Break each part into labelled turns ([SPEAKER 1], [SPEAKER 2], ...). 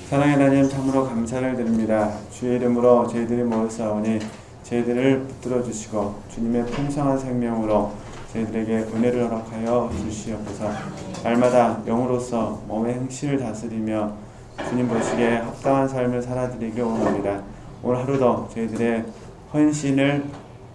[SPEAKER 1] 사랑의 하나님 참으로 감사를 드립니다. 주의 이름으로 저희들이 모였사오니 저희들을 붙들어 주시고 주님의 풍성한 생명으로 저희들에게 은혜를 허락하여 주시옵소서. 날마다 영으로서 몸의 행실을 다스리며 주님 보시기에 합당한 삶을 살아드리기 원합니다. 오늘 하루도 저희들의 헌신을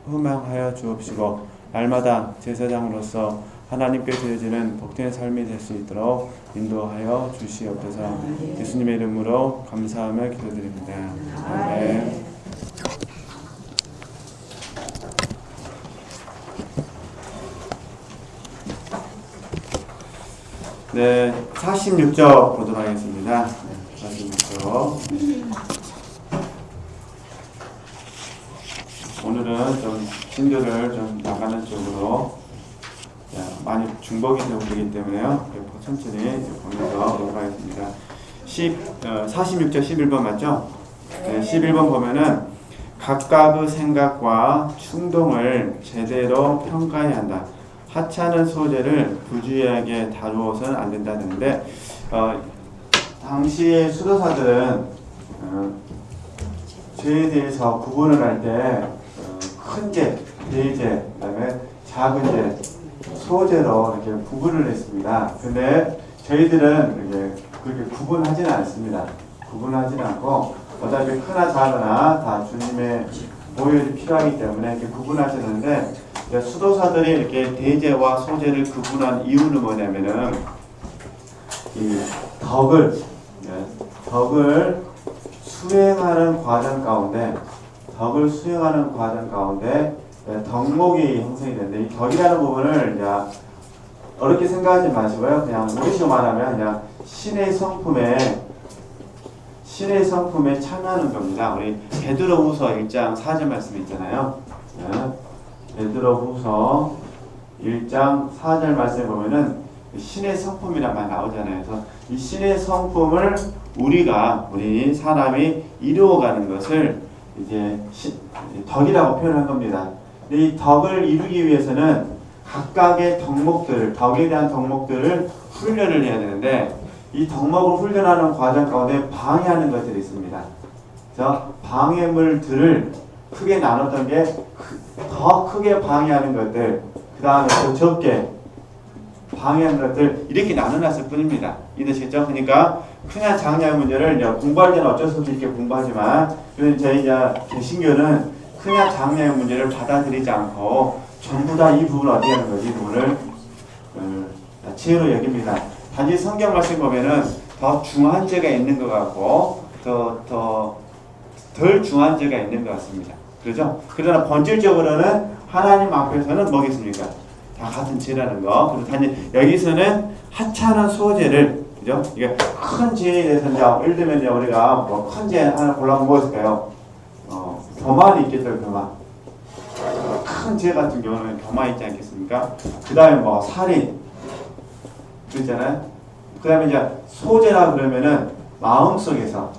[SPEAKER 1] 흠양하여 주옵시고 날마다 제사장으로서 하나님께 드려지는 복된 삶이 될 수 있도록 인도하여 주시옵소서. 예수님의 이름으로 감사하며 기도드립니다. 아멘. 네, 46쪽 보도록 하겠습니다. 46쪽. 오늘은 좀 진도를 좀 나가는 쪽으로 많이 중복이 되기 때문에요. 천천히 보면서 보도록 하겠습니다. 46절 11번 맞죠? 네, 11번 보면은 각각의 생각과 충동을 제대로 평가해야 한다. 하찮은 소재를 부주의하게 다루어서는 안 된다는데 당시의 수도사들은 죄에 대해서 구분을 할 때 큰 죄, 대죄, 그다음에 작은 죄, 소재로 이렇게 구분을 했습니다. 근데 저희들은 이렇게 그렇게 구분하지는 않습니다. 구분하지는 않고 어차피 크나 작으나 다 주님의 보혈이 필요하기 때문에 이렇게 구분하시는데 수도사들이 이렇게 대죄와 소재를 구분한 이유는 뭐냐면은 이 덕을 수행하는 과정 가운데 덕목이 형성이 되는데 이 덕이라는 부분을 이제 어렵게 생각하지 마시고요. 그냥 우리식으로 말하면 그냥 신의 성품에 참여하는 겁니다. 우리 베드로후서 1장 4절 말씀 있잖아요. 베드로후서 1장 4절 말씀에 보면은 신의 성품이란 말 나오잖아요. 그래서 이 신의 성품을 우리 사람이 이루어가는 것을 이제 덕이라고 표현한 겁니다. 근데 이 덕을 이루기 위해서는 각각의 덕에 대한 덕목들을 훈련을 해야 되는데 이 덕목을 훈련하는 과정 가운데 방해하는 것들이 있습니다. 그래서 방해물들을 크게 나눴던 게 더 크게 방해하는 것들, 그 다음에 더 적게 방해하는 것들 이렇게 나눠놨을 뿐입니다. 이해되시겠죠? 그러니까 크냐 작냐의 문제를 이제 공부할 때는 어쩔 수 없이 이렇게 공부하지만 저희 이제 개신교는 크냐 작냐의 문제를 받아들이지 않고 전부 다 이 부분을 어떻게 하는 거지? 이 부분을 지혜로 여깁니다. 단지 성경 말씀 보면은 더 중한 죄가 있는 것 같고 덜 중한 죄가 있는 것 같습니다. 그렇죠? 그러나 본질적으로는 하나님 앞에서는 뭐겠습니까? 다 같은 죄라는 거. 그리고 단지 여기서는 하찮은 소재를, 그죠? 이게 큰 죄에 대해서 이제 예를 들면 이제 우리가 뭐 큰 죄 하나 골라보면 뭐 있을까요? 교만이 있겠죠, 교만. 큰 죄 같은 경우는 교만 있지 않겠습니까? 그 다음에 뭐 살인, 그렇잖아요. 그 다음에 이제 소재라 그러면은 마음속에서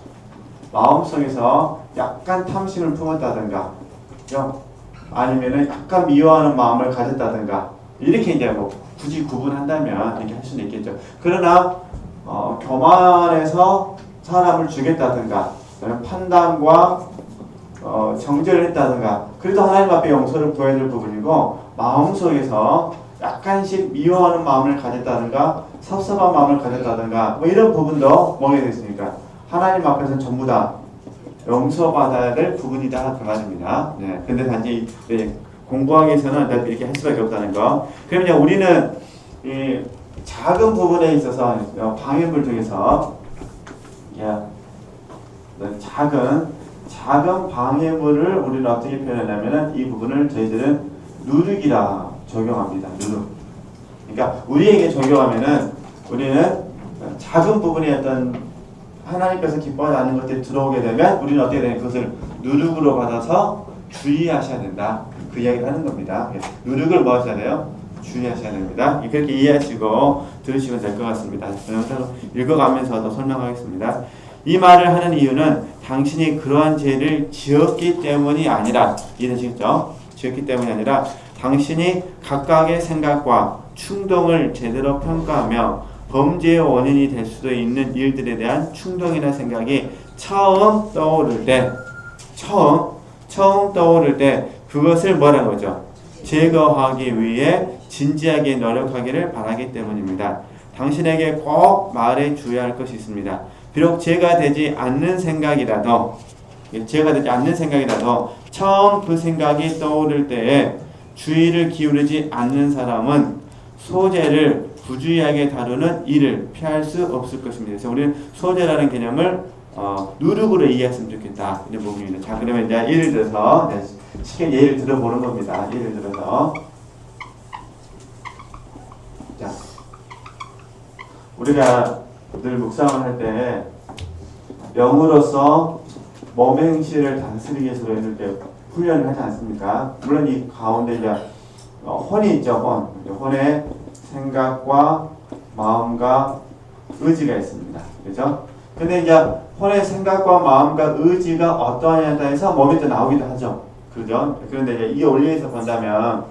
[SPEAKER 1] 약간 탐심을 품었다든가, 그죠? 아니면은 약간 미워하는 마음을 가졌다든가, 이렇게 이제 뭐 굳이 구분한다면 이렇게 할 수는 있겠죠. 그러나 교만해서 사람을 죽였다든가, 판단과 정죄를 했다든가, 그래도 하나님 앞에 용서를 구해야 될 부분이고, 마음속에서 약간씩 미워하는 마음을 가졌다든가, 섭섭한 마음을 가졌다든가, 뭐 이런 부분도 뭐게 됐습니까? 하나님 앞에서는 전부 다 용서받아야 될 부분이다 그 말입니다. 네. 근데 단지 공부하기 위해서는 이렇게 할 수밖에 없다는 거. 그러면 이제 우리는 이 작은 부분에 있어서 방해물 중에서 작은 방해물을 우리는 어떻게 표현하냐면은 이 부분을 저희들은 누룩이라 적용합니다. 누룩. 그러니까 우리에게 적용하면은 우리는 작은 부분의 어떤 하나님께서 기뻐하지 않는 것들이 들어오게 되면 우리는 어떻게 되냐, 그것을 누룩으로 받아서 주의하셔야 된다. 그 이야기를 하는 겁니다. 누룩을 뭐 하셔야 돼요? 주의하셔야 됩니다. 그렇게 이해하시고 들으시면 될 것 같습니다. 영상으로 읽어가면서 더 설명하겠습니다. 이 말을 하는 이유는 당신이 그러한 죄를 지었기 때문이 아니라, 이해되시겠죠? 지었기 때문이 아니라 당신이 각각의 생각과 충동을 제대로 평가하며 범죄의 원인이 될 수도 있는 일들에 대한 충동이나 생각이 처음 떠오를 때 그것을 뭐라는 거죠? 제거하기 위해 진지하게 노력하기를 바라기 때문입니다. 당신에게 꼭 말해 주어야 할 것이 있습니다. 비록 죄가 되지 않는 생각이라도 처음 그 생각이 떠오를 때에 주의를 기울이지 않는 사람은 소재를 부주의하게 다루는 일을 피할 수 없을 것입니다. 그래서 우리는 소재라는 개념을 누룩으로 이해했으면 좋겠다. 이런 부분입니다. 자, 그러면 이제 예를 들어서 쉽게 예를 들어보는 겁니다. 예를 들어서 자, 우리가 늘 묵상을 할 때 영으로서 몸 행실을 다스리기 위해서 이렇게 훈련을 하지 않습니까? 물론 이 가운데 이제 혼이 있죠. 혼의 생각과 마음과 의지가 있습니다. 그렇죠? 근데 이제 혼의 생각과 마음과 의지가 어떠하냐에 따라서 몸이 또 나오기도 하죠. 그죠? 그런데 이제 이 원리에서 본다면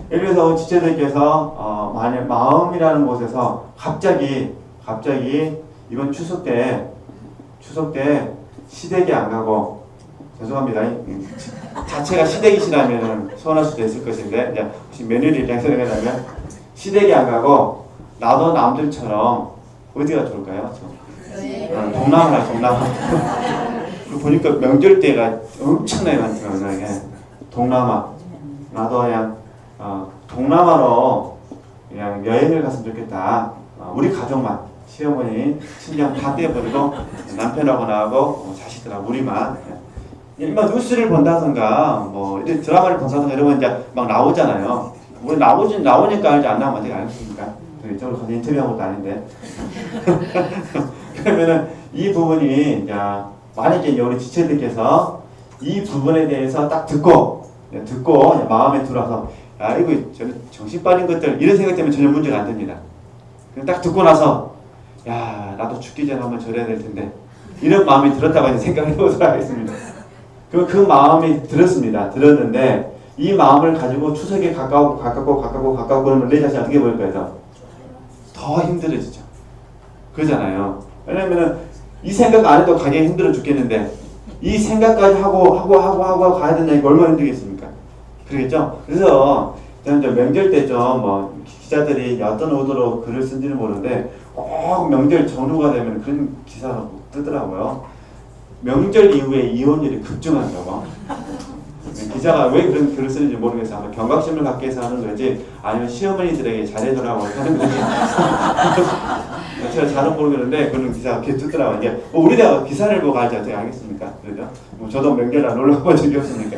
[SPEAKER 1] 예를 들어서 지체들께서 만약 마음이라는 곳에서 갑자기 이번 추석 때 시댁에 안 가고 죄송합니다. 자체가 시댁이시라면 서운할 수도 있을 것인데 이제 혹시 며느리 입장에서 생각하면 시댁에 안 가고 나도 남들처럼 어디가 좋을까요? 동남아. 보니까 명절 때가 엄청나게 많더라고요. 동남아. 나도 그냥 동남아로 그냥 여행을 갔으면 좋겠다. 우리 가족만 시어머니, 친정 다 떼어버리고 남편하고 나하고 자식들하고 우리만. 일반 뉴스를 본다던가 뭐 이런 드라마를 본다던가 이러면 이제 막 나오잖아요. 우리 나오니까 이제 안 나오면 어떻게 알겠습니까? 이쪽으로 가서 인터뷰한 것도 아닌데. 그러면은 이 부분이 이제 만약에 우리 지체들께서 이 부분에 대해서 딱 듣고 마음에 들어서 아 이거 저는 정신 빠진 것들 이런 생각 때문에 전혀 문제가 안 됩니다. 딱 듣고 나서 야 나도 죽기 전에 한번 절해야 될 텐데 이런 마음이 들었다고 생각을 해보도록 하겠습니다. 그 마음이 들었는데 이 마음을 가지고 추석에 가까우고 그러면 내 자신이 어떻게 보일 거예요? 더 힘들어지죠. 그러잖아요. 왜냐면은 이 생각 안 해도 가기 힘들어 죽겠는데 이 생각까지 하고 가야 된다니까 얼마나 힘들겠습니까? 그러겠죠? 그래서 저는 명절 때 좀 뭐 기자들이 어떤 의도로 글을 쓴지는 모르는데 꼭 명절 전후가 되면 그런 기사가 뜨더라고요. 명절 이후에 이혼율이 급증한다고. 기자가 왜 그런 글을 쓰는지 모르겠어요. 아마 경각심을 갖기 위해서 하는 거지 아니면 시어머니들에게 잘해주라고 하는 거지. 제가 잘은 모르겠는데 그런 기사가 이렇게 뜨더라고요. 이게 우리가 기사를 보고 알지 어떻게 알겠습니까? 그죠? 저도 명절날 놀러 가본 적이 없으니까.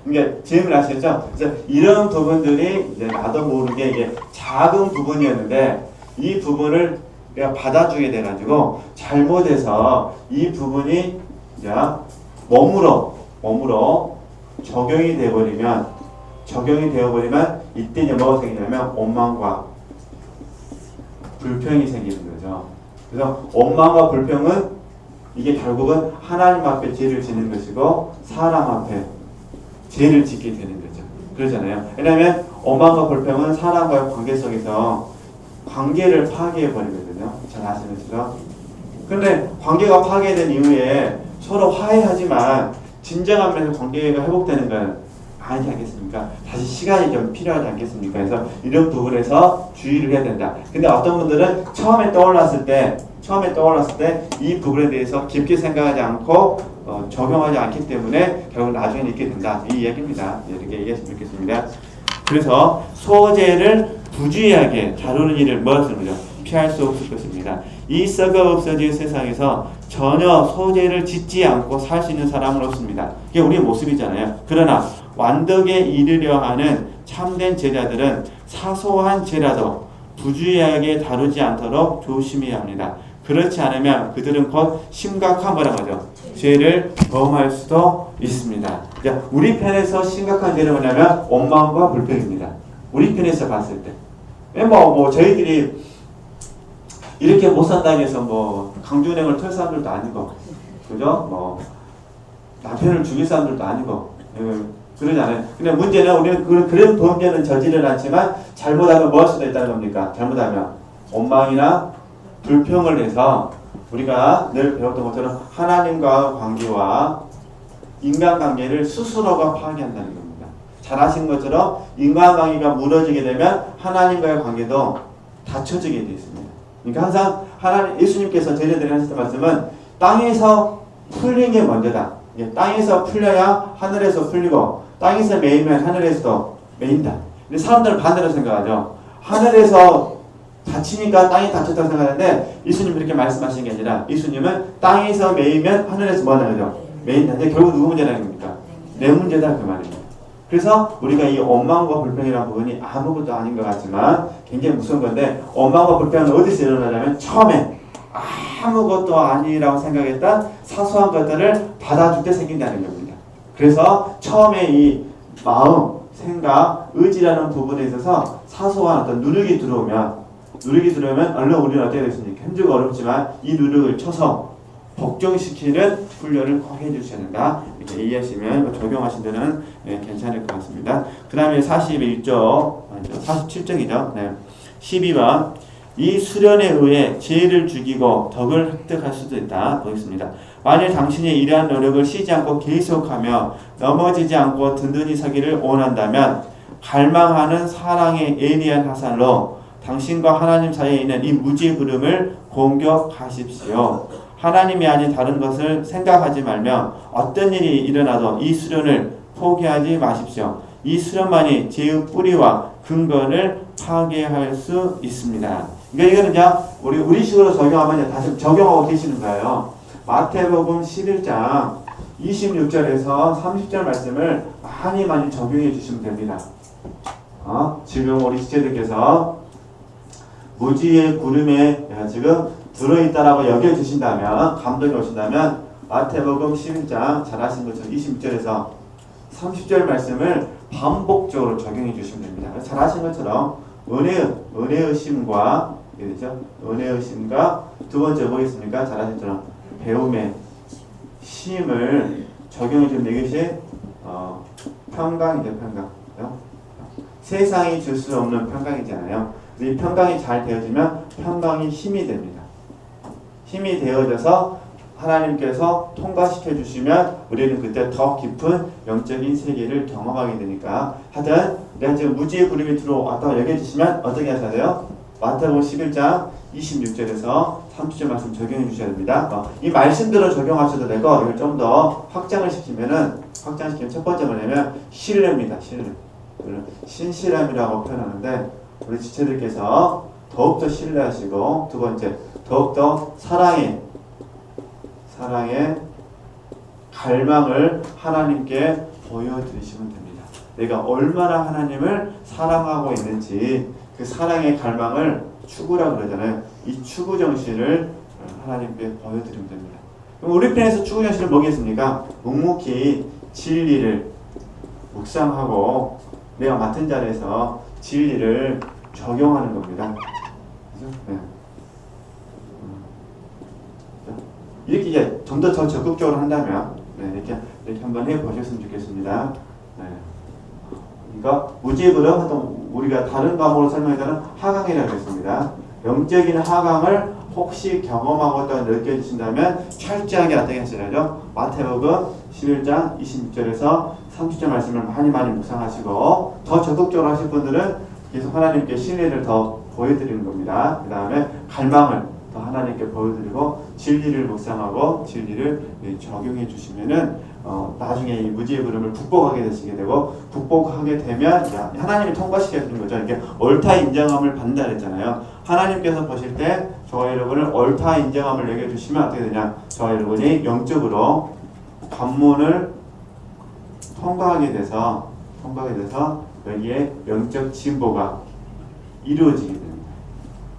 [SPEAKER 1] 이게 질문 아시겠죠? 그래서 이런 부분들이 이제 나도 모르게 이게 작은 부분이었는데 이 부분을 내가 받아주게 돼가지고 잘못해서 이 부분이 이제 몸으로 적용이 되어버리면 이때 이제 뭐가 생기냐면 원망과 불평이 생기는 거죠. 그래서 원망과 불평은 이게 결국은 하나님 앞에 죄를 지는 것이고 사람 앞에 죄를 짓게 되는 거죠. 그러잖아요. 왜냐하면 원망과 불평은 사람과의 관계 속에서 관계를 파괴해 버리거든요. 잘 아시는 것처럼. 그런데 관계가 파괴된 이후에 서로 화해하지만 진정한 면에서 관계가 회복되는 건 아니지 않겠습니까? 다시 시간이 좀 필요하지 않겠습니까? 그래서 이런 부분에서 주의를 해야 된다. 근데 어떤 분들은 처음에 떠올랐을 때 이 부분에 대해서 깊게 생각하지 않고 적용하지 않기 때문에 결국 나중에 있게 된다. 이 이야기입니다. 이렇게 얘기했으면 좋겠습니다. 그래서 소재를 부주의하게 다루는 일을 뭐라는 거죠? 피할 수 없을 것입니다. 이 썩어 없어질 세상에서 전혀 소재를 짓지 않고 살 수 있는 사람은 없습니다. 이게 우리의 모습이잖아요. 그러나 완덕에 이르려 하는 참된 제자들은 사소한 죄라도 부주의하게 다루지 않도록 조심해야 합니다. 그렇지 않으면 그들은 곧 심각한 뭐라고 하죠? 죄를 범할 수도 있습니다. 우리 편에서 심각한 죄는 뭐냐면 원망과 불평입니다. 우리 편에서 봤을 때. 뭐 저희들이 이렇게 못 산다고 해서 뭐 강준행을 털 사람들도 아니고, 그죠? 남편을 죽일 사람들도 아니고, 그러지 않아요. 근데 문제는 우리는 그런 범죄는 저지르지 않지만 잘못하면 뭐 할 수도 있다는 겁니까? 잘못하면 원망이나 불평을 해서 우리가 늘 배웠던 것처럼 하나님과 관계와 인간관계를 스스로가 파괴한다는 겁니다. 잘 아시는 것처럼 인간관계가 무너지게 되면 하나님과의 관계도 닫혀지게 되어 있습니다. 그러니까 항상 예수님께서 제자들이 하셨던 말씀은 땅에서 풀린 게 먼저다. 땅에서 풀려야 하늘에서 풀리고 땅에서 매이면 하늘에서도 매인다. 근데 사람들은 반대로 생각하죠. 하늘에서 닫히니까 땅이 닫혔다고 생각하는데 예수님은 그렇게 말씀하신 게 아니라 예수님은 땅에서 매이면 하늘에서 뭐 하는 거죠? 매인다. 근데 결국 누구 문제라는 겁니까? 내 문제다 그 말입니다. 그래서 우리가 이 원망과 불평이라는 부분이 아무것도 아닌 것 같지만 굉장히 무서운 건데 원망과 불평은 어디서 일어나냐면 처음에 아무것도 아니라고 생각했던 사소한 것들을 받아줄 때 생긴다는 겁니다. 그래서 처음에 이 마음, 생각, 의지라는 부분에 있어서 사소한 어떤 누룩이 들어오면 얼른 우리는 어떻게 되겠습니까? 힘들고 어렵지만 이 누룩을 쳐서 복종시키는 훈련을 꼭 해주셔야 된다. 이렇게 이해하시면 적용하신 데는 괜찮을 것 같습니다. 그 다음에 47쪽이죠. 네. 12번 이 수련에 의해 지혜를 죽이고 덕을 획득할 수도 있다. 보겠습니다. 만일 당신이 이러한 노력을 쉬지 않고 계속하며 넘어지지 않고 든든히 서기를 원한다면 갈망하는 사랑의 예리한 화살로 당신과 하나님 사이에 있는 이 무지의 구름을 공격하십시오. 하나님이 아닌 다른 것을 생각하지 말며 어떤 일이 일어나도 이 수련을 포기하지 마십시오. 이 수련만이 죄의 뿌리와 근거를 파괴할 수 있습니다. 그러니까 이거는 그냥 우리식으로 적용하면 다시 적용하고 계시는 거예요. 마태복음 11장 26절에서 30절 말씀을 많이 적용해 주시면 됩니다. 지금 우리 지체들께서 무지의 구름에 지금 들어있다라고 여겨주신다면, 감동이 오신다면 마태복음 11장 잘 아시는 것처럼 26절에서 30절 말씀을 반복적으로 적용해 주시면 됩니다. 잘 아시는 것처럼 은혜의 심과 은혜의 심과 두 번째 뭐겠습니까? 잘 아시는 것처럼 배움의 심을 적용해 주는 이것이 평강이죠. 평강. 세상이 줄 수 없는 평강이잖아요. 이 평강이 잘 되어지면 평강이 힘이 됩니다. 힘이 되어져서 하나님께서 통과시켜 주시면 우리는 그때 더 깊은 영적인 세계를 경험하게 되니까 하여튼 내가 지금 무지의 구름이 들어왔다고 여겨주시면 어떻게 하셔야 돼요? 마태복음 11장 26절에서 30절 말씀 적용해 주셔야 됩니다. 이 말씀대로 적용하셔도 되고 이걸 좀 더 확장을 시키면 첫 번째 뭐냐면 신뢰입니다. 신실함이라고 표현하는데 우리 지체들께서 더욱더 신뢰하시고 두 번째 더욱더 사랑의 갈망을 하나님께 보여드리시면 됩니다. 내가 얼마나 하나님을 사랑하고 있는지 그 사랑의 갈망을 추구라고 그러잖아요. 이 추구 정신을 하나님께 보여드리면 됩니다. 그럼 우리 편에서 추구 정신은 뭐겠습니까? 묵묵히 진리를 묵상하고 내가 맡은 자리에서 진리를 적용하는 겁니다. 그죠? 네. 이렇게 이제 좀 더 적극적으로 한다면 이렇게 한번 해보셨으면 좋겠습니다. 네. 그러니까 무지의 구름 우리가 다른 과목으로 설명했다는 하강이라고 했습니다. 영적인 하강을 혹시 경험하고 또 느껴지신다면 철저하게 어떻게 하셔야죠? 마태복음 11장 26절에서 30절 말씀을 많이 묵상하시고 더 적극적으로 하실 분들은 계속 하나님께 신뢰를 더 보여드리는 겁니다. 그 다음에 갈망을 더 하나님께 보여드리고 진리를 묵상하고 진리를 적용해 주시면은 나중에 이 무지의 구름을 극복하게 되시게 되고 극복하게 되면 하나님이 통과시켜 주는 거죠. 이렇게 옳다 인정함을 받는다 그랬잖아요. 하나님께서 보실 때 저와 여러분을 옳다 인정함을 여겨주시면 어떻게 되냐? 저와 여러분이 영적으로 관문을 통과하게 돼서 여기에 영적 진보가 이루어지게 됩니다.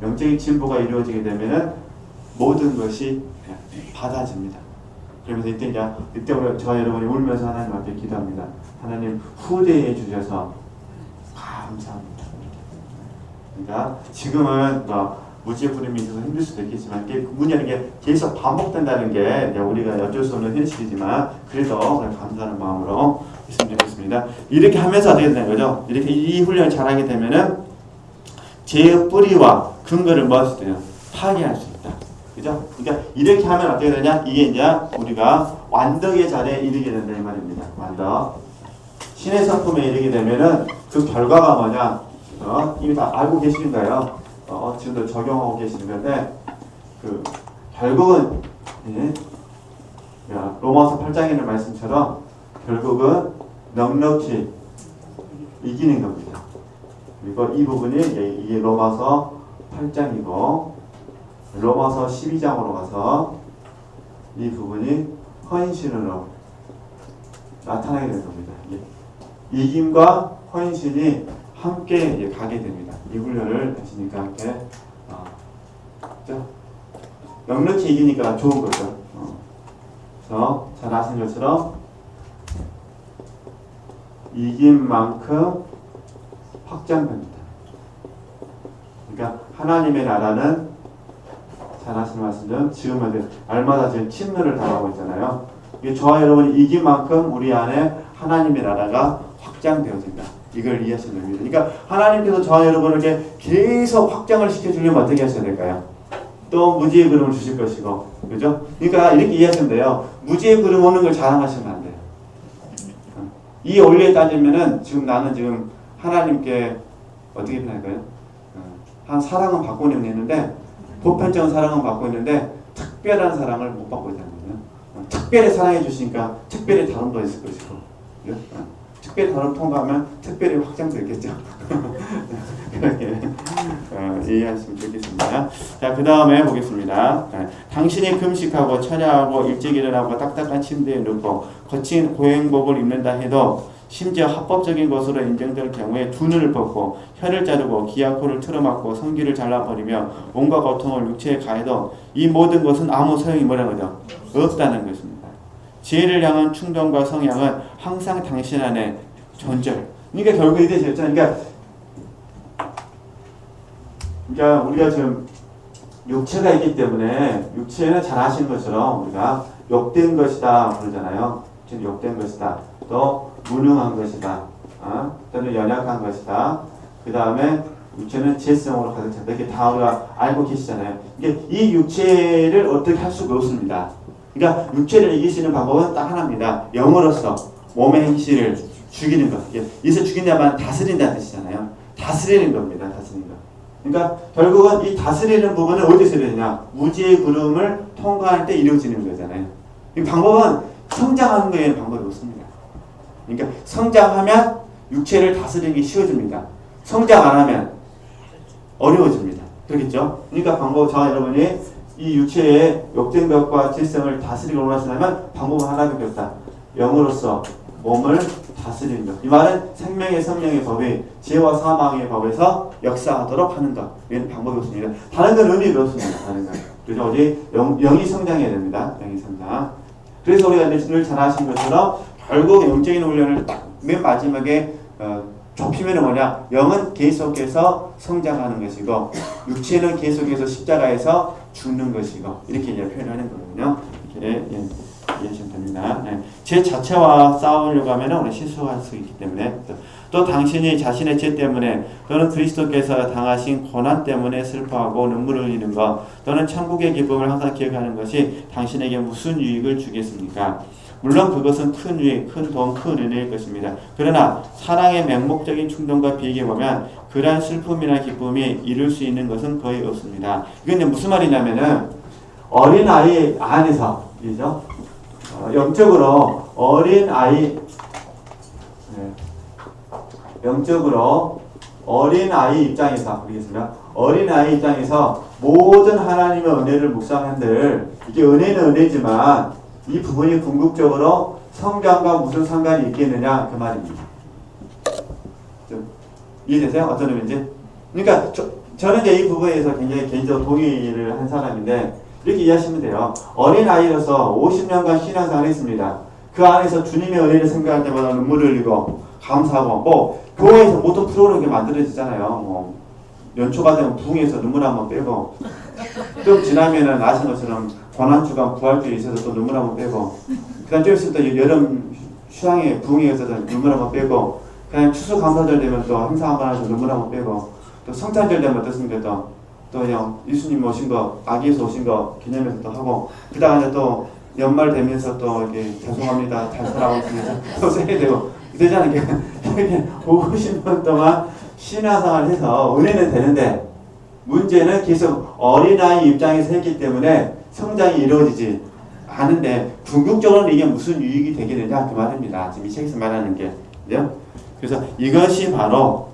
[SPEAKER 1] 영적인 진보가 이루어지게 되면은 모든 것이 받아집니다. 그러면서 이때 우리 저와 여러분이 울면서 하나님 앞에 기도합니다. 하나님 후대해 주셔서 감사합니다. 그러니까 지금은 무지의 구름이 있어서 힘들 수도 있겠지만 문제는 게 계속 반복된다는 게 우리가 어쩔 수 없는 현실이지만 그래도 감사하는 마음으로 했으면 좋겠습니다. 이렇게 하면서 어떻게 되는 거죠? 이렇게 이 훈련을 잘하게 되면은 죄의 뿌리와 근거를 뭐 할 수 있냐? 파괴할 수 있다. 그죠? 그러니까 이렇게 하면 어떻게 되냐? 이게 이제 우리가 완덕의 자리에 이르게 된다 이 말입니다. 완덕. 신의 성품에 이르게 되면은 그 결과가 뭐냐? 이미 다 알고 계시는가요? 지금도 적용하고 계시는 건데 그 결국은 예, 로마서 8장에 있는 말씀처럼 결국은 넉넉히 이기는 겁니다. 그리고 이 부분이 이게 로마서 8장이고 로마서 12장으로 가서 이 부분이 헌신으로 나타나게 되는 겁니다. 이김과 헌신이 함께 가게 됩니다. 이 훈련을 하시니까 함께 넉넉히 이기니까 좋은 거죠. 그래서 잘 아시는 것처럼 이긴 만큼 확장됩니다. 그러니까 하나님의 나라는 잘 아시는 말씀처럼 지금 알마다 지금 침례를 당하고 있잖아요. 이게 저와 여러분이 이긴 만큼 우리 안에 하나님의 나라가 확장되어진다. 이걸 이해하시면 됩니다. 그러니까 하나님께서 저와 여러분에게 계속 확장을 시켜주려면 어떻게 하셔야 될까요? 또 무지의 그름을 주실 것이고, 그죠? 그러니까 이렇게 이해하시면 돼요. 무지의 그름 오는 걸 자랑하시면 안 돼요. 이 원리에 따지면은 지금 나는 지금 하나님께 어떻게 표현할까요? 한 사랑은 받고 있는데 보편적인 사랑은 받고 있는데 특별한 사랑을 못 받고 있다는 거예요. 특별히 사랑해 주시니까 특별히 다른 거 있을 것이고, 그죠? 특별히 다른 통과하면 특별히 확장되겠죠. 그렇게 이해하시면 좋겠습니다. 자, 그 다음에 보겠습니다. 당신이 금식하고 철야하고 일찍 일어나고 딱딱한 침대에 눕고 거친 고행복을 입는다 해도 심지어 합법적인 것으로 인정될 경우에 두 눈을 벗고 혀를 자르고 기와 코를 틀어막고 성기를 잘라버리며 온갖 고통을 육체에 가해도 이 모든 것은 아무 소용이 뭐라는 거죠? 없다는 것입니다. 지혜를 향한 충동과 성향은 항상 당신 안에 존재. 그러니까 결국 이게 되었잖아요. 그러니까 우리가 지금 육체가 있기 때문에 육체는 잘 아시는 것처럼 우리가 욕된 것이다 그러잖아요. 지금 욕된 것이다. 또 무능한 것이다. 또는 연약한 것이다. 그 다음에 육체는 지혜성으로 가득 찼다. 이렇게 다 우리가 알고 계시잖아요. 이 육체를 어떻게 할 수가 없습니다. 그러니까 육체를 이기시는 방법은 딱 하나입니다. 영으로서 몸의 행실을 죽이는 것. 이것을 죽인다면 다스린다는 뜻이잖아요. 다스리는 겁니다. 다스리는 것. 그러니까 결국은 이 다스리는 부분은 어디서 이루어지냐? 무지의 구름을 통과할 때 이루어지는 거잖아요. 이 방법은 성장하는 거에는 방법이 없습니다. 그러니까 성장하면 육체를 다스리기 쉬워집니다. 성장 안 하면 어려워집니다. 그렇겠죠? 그러니까 방법, 저와 여러분이 이 육체의 욕된 것과 질성을 다스리기 원하시려면 방법은 하나밖에 없다. 영으로서 몸을 다스리는 것. 이 말은 생명의 성령의 법이 지혜와 사망의 법에서 역사하도록 하는 것. 이런 방법이 없습니다. 다른 건 의미가 없습니다. 다른 건. 그래서 우리 영이 성장해야 됩니다. 영이 성장. 그래서 우리가 늘 잘 아신 것처럼 결국 영적인 훈련을 딱 맨 마지막에 좁히면 뭐냐? 영은 계속해서 성장하는 것이고 육체는 계속해서 십자가에서 죽는 것이고 이렇게 이제 표현하는 거거든요. 이렇게 이해하시면 됩니다. 죄 자체와 싸우려고 하면 우리 실수할 수 있기 때문에 또 당신이 자신의 죄 때문에 또는 그리스도께서 당하신 고난 때문에 슬퍼하고 눈물을 흘리는 것 또는 천국의 기쁨을 항상 기억하는 것이 당신에게 무슨 유익을 주겠습니까? 물론 그것은 큰 유익, 큰 돈, 큰 은혜일 것입니다. 그러나 사랑의 맹목적인 충동과 비교해보면 그러한 슬픔이나 기쁨이 이룰 수 있는 것은 거의 없습니다. 이건 무슨 말이냐면은 어린아이 안에서 그죠? 영적으로 영적으로 어린아이 입장에서 보겠습니다. 어린아이 입장에서 모든 하나님의 은혜를 묵상한들 이게 은혜는 은혜지만 이 부분이 궁극적으로 성장과 무슨 상관이 있겠느냐 그 말입니다. 좀 이해되세요? 어떤 의미인지? 그러니까 저는 이제 이 부분에서 굉장히 개인적으로 동의를 한 사람인데 이렇게 이해하시면 돼요. 어린아이로서 50년간 신앙생활을 했습니다. 그 안에서 주님의 은혜를 생각할 때마다 눈물을 흘리고 감사하고 교회에서 모든 프로그램이 만들어지잖아요. 연초가 되면 부흥해서 눈물 한번 빼고 좀 지나면은 아시는 것처럼 고난주간 부활주에 있어서 또 눈물 한번 빼고 그다음 좀 있으면 또 여름 휴양에 부흥에 있어서 눈물 한번 빼고 그다음 추수 감사절 되면 또 행사 한번 하셔서 눈물 한번 빼고 또 성탄절 되면 어떻습니까? 또 그냥 예수님 오신 거, 아기에서 오신 거 기념해서 또 하고, 그 다음에 또 연말 되면서 또 이렇게 죄송합니다, 잘 살아오고 있으면서 또 세게 되고, 되잖아요. 이렇게 50년 동안 신화생활을 해서 은혜는 되는데, 문제는 계속 어린아이 입장에서 했기 때문에 성장이 이루어지지 않은데, 궁극적으로는 이게 무슨 유익이 되게 되냐, 그 말입니다. 지금 이 책에서 말하는 게. 그래서 이것이 바로,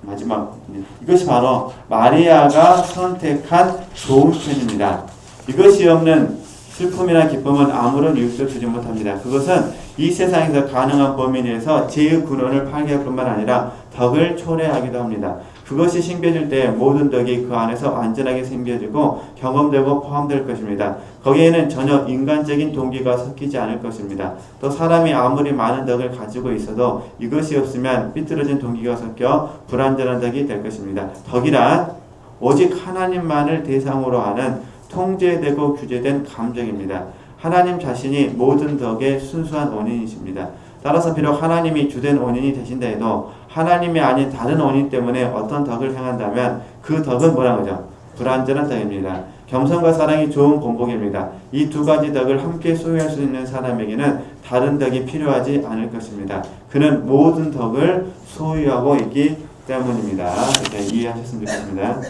[SPEAKER 1] 마지막, 이것이 바로 마리아가 선택한 좋은 편입니다. 이것이 없는 슬픔이나 기쁨은 아무런 유익도 주지 못합니다. 그것은 이 세상에서 가능한 범위 내에서 제 근원을 파괴할 뿐만 아니라 덕을 초래하기도 합니다. 그것이 심겨질 때 모든 덕이 그 안에서 완전하게 심겨지고 경험되고 포함될 것입니다. 거기에는 전혀 인간적인 동기가 섞이지 않을 것입니다. 또 사람이 아무리 많은 덕을 가지고 있어도 이것이 없으면 삐뚤어진 동기가 섞여 불완전한 덕이 될 것입니다. 덕이란 오직 하나님만을 대상으로 하는 통제되고 규제된 감정입니다. 하나님 자신이 모든 덕의 순수한 원인이십니다. 따라서 비록 하나님이 주된 원인이 되신다 해도 하나님이 아닌 다른 원인 때문에 어떤 덕을 행한다면 그 덕은 뭐라고 하죠? 불완전한 덕입니다. 겸손과 사랑이 좋은 공복입니다. 이 두 가지 덕을 함께 소유할 수 있는 사람에게는 다른 덕이 필요하지 않을 것입니다. 그는 모든 덕을 소유하고 있기 때문입니다. 이렇게 이해하셨으면 좋겠습니다.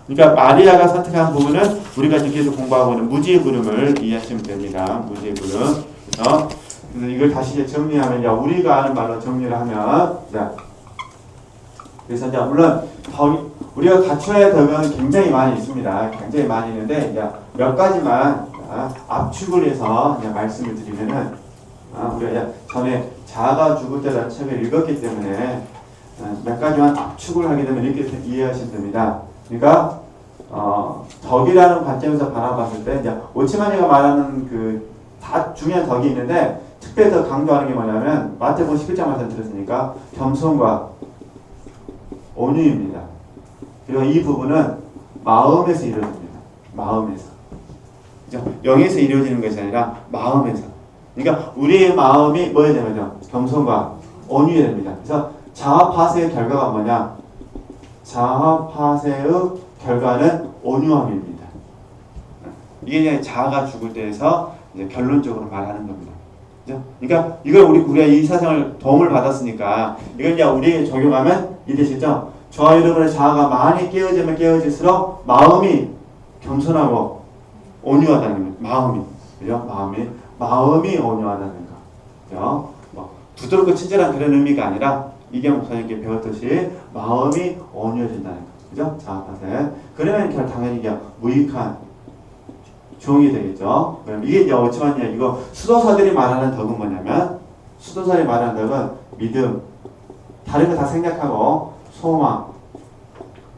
[SPEAKER 1] 그러니까 마리아가 선택한 부분은 우리가 지금 계속 공부하고 있는 무지의 부름을 이해하시면 됩니다. 무지의 부름. 그래서 이걸 다시 이제 정리하면, 우리가 아는 말로 정리를 하면, 그래서 이제 물론 우리가 갖춰야 할 덕은 굉장히 많이 있습니다. 굉장히 많이 있는데 이제 몇 가지만 압축을 해서 이제 말씀을 드리면은, 우리가 전에 자아가 죽을 때라는 책을 읽었기 때문에 몇 가지만 압축을 하게 되면 이렇게 이해하시면 됩니다. 그러니까 덕이라는 관점에서 바라봤을 때 이제 오치마니가 말하는 그 다 중요한 덕이 있는데 특별히 더 강조하는 게 뭐냐면 마태복음 11장 말씀 들었으니까 겸손과 온유입니다. 그리고 이 부분은 마음에서 이루어집니다. 마음에서. 그죠? 영에서 이루어지는 것이 아니라 마음에서. 그러니까 우리의 마음이 뭐여야 되는 거죠? 겸손과 온유해야 됩니다. 그래서 자아파세의 결과가 뭐냐? 자아파세의 결과는 온유함입니다. 이게 이제 자아가 죽을 때에서 이제 결론적으로 말하는 겁니다. 그죠? 그러니까 이걸 우리가 이 사상을 도움을 받았으니까 이걸 이제 우리에게 적용하면 이해되시죠? 저와 여러분의 자아가 많이 깨어지면 깨어질수록 마음이 겸손하고 온유하다는 겁니다. 마음이. 그죠? 마음이 온유하다는 거. 그죠? 부드럽고 친절한 그런 의미가 아니라 이경 목사님께 배웠듯이 마음이 온유해진다는 거. 그죠? 자아파세. 그러면 당연히 이게 무익한 종이 되겠죠. 그럼 이게 이제 어찌만요? 이거 수도사들이 말하는 덕은 뭐냐면, 수도사들이 말하는 덕은 믿음, 다른 거 다 생략하고 소망,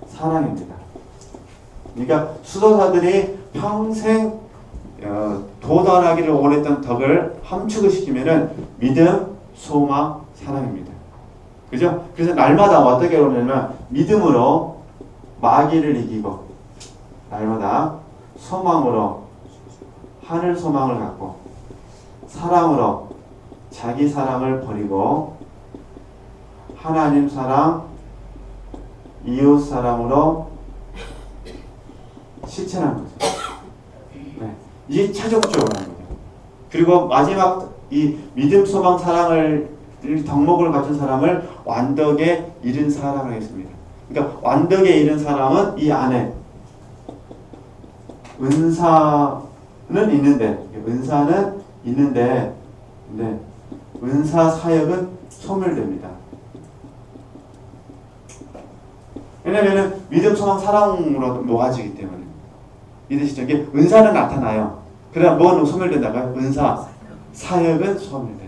[SPEAKER 1] 사랑입니다. 그러니까 수도사들이 평생 도달하기를 원했던 덕을 함축을 시키면은 믿음, 소망, 사랑입니다. 그죠? 그래서 날마다 어떻게 오냐면 믿음으로 마귀를 이기고, 날마다 소망으로 하늘 소망을 갖고, 사랑으로 자기 사랑을 버리고, 하나님 사랑, 이웃 사랑으로 실천하는 거죠. 이게 최종적으로 하는 거죠. 그리고 마지막 이 믿음, 소망, 사랑을 덕목을 갖춘 사람을 완덕에 이른 사람을 하겠습니다. 그러니까 완덕에 이른 사람은 이 안에 은사는 있는데 은사 사역은 소멸됩니다. 왜냐하면 믿음, 소망, 사랑으로 모아지기 때문에. 이해되시죠? 이게 은사는 나타나요. 그러나 뭐는 소멸된다고요? 은사, 사역은 소멸돼요.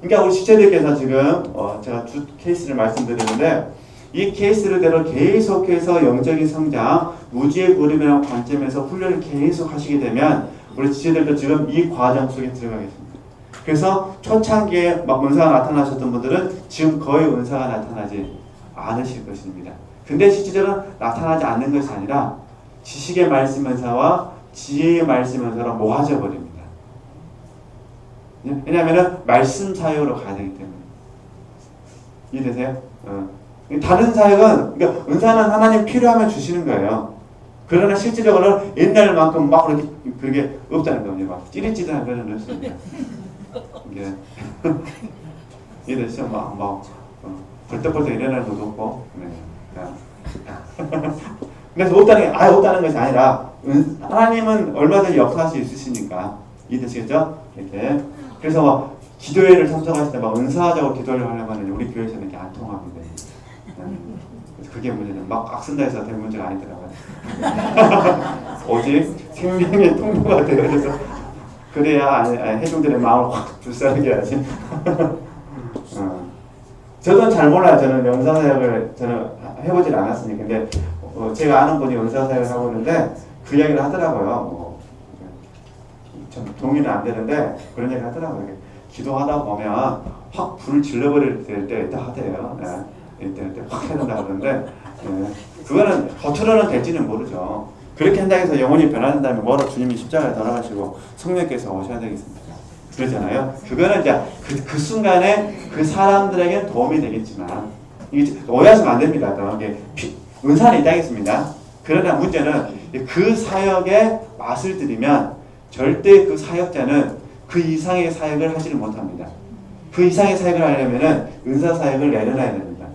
[SPEAKER 1] 그러니까 우리 지체들께서 지금 제가 주 케이스를 말씀드렸는데, 이 케이스를대로 계속해서 영적인 성장, 무지의 부름이라는 관점에서 훈련을 계속 하시게 되면 우리 지체들도 지금 이 과정 속에 들어가겠습니다. 그래서 초창기에 막 은사가 나타나셨던 분들은 지금 거의 은사가 나타나지 않으실 것입니다. 근데 실제로는 나타나지 않는 것이 아니라 지식의 말씀 은사와 지혜의 말씀 은사로 모아져 버립니다. 왜냐하면 말씀 사역으로 가야 되기 때문에. 이해되세요? 다른 사역은, 그러니까 은사는 하나님 필요하면 주시는 거예요. 그러나 실질적으로 옛날만큼 막 그렇게 없다는 겁니다. 막 찌릿찌릿한 그런 없습니다. 이게 이해되시죠? 막 벌떡벌떡 일어나는 것도 없고, 그래서 없다는 게 없다는 것이 아니라 하나님은 얼마든지 역사할 수 있으시니까. 이해되시겠죠? 이렇게. 그래서 막 기도회를 참석하실 때 막 은사적으로 기도를 하려고 하는데 우리 교회에서는 이렇게 안 통합니다. 그게 문제는 막 악쓴다 해서 될 문제가 아니더라고요. 오직 생명의 통로가 되어서 그래야 회중들의 마음을 확 불사르게 하지. 저도 잘 몰라요. 저는 은사사역을 저는 해보질 않았으니까. 근데 제가 아는 분이 은사사역을 하고 있는데 그 이야기를 하더라고요. 전 동의는 안 되는데 그런 얘기를 하더라고요. 기도하다 보면 확 불을 질러버릴 때 하대요. 이때 확 해야 된다 그러는데 그거는 겉으로는 될지는 모르죠. 그렇게 한다고 해서 영혼이 변화된다면 뭐라 주님이 십자가에 돌아가시고 성령께서 오셔야 되겠습니까? 그러잖아요. 그거는 이제 그 순간에 그 사람들에게는 도움이 되겠지만 이게 오해하시면 안 됩니다. 이게 은사는 있다겠습니다. 그러나 문제는 그 사역에 맛을 들이면 절대 그 사역자는 그 이상의 사역을 하지를 못합니다. 그 이상의 사역을 하려면은 은사 사역을 내려놔야 됩니다.